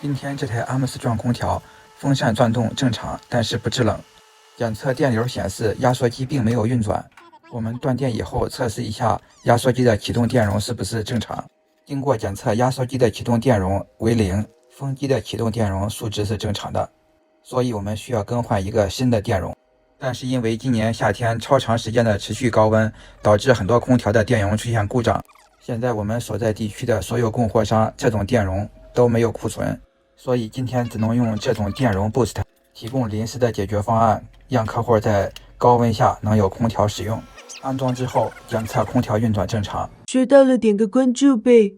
今天这台阿姆斯壮空调风扇转动正常，但是不制冷。检测电流显示压缩机并没有运转。我们断电以后测试一下压缩机的启动电容是不是正常。经过检测，压缩机的启动电容为0，风机的启动电容数值是正常的，所以我们需要更换一个新的电容。但是因为今年夏天超长时间的持续高温，导致很多空调的电容出现故障。现在我们所在地区的所有供货商这种电容都没有库存，所以今天只能用这种电容 Boost 提供临时的解决方案，让客户在高温下能有空调使用。安装之后检测空调运转正常。学到了，点个关注呗。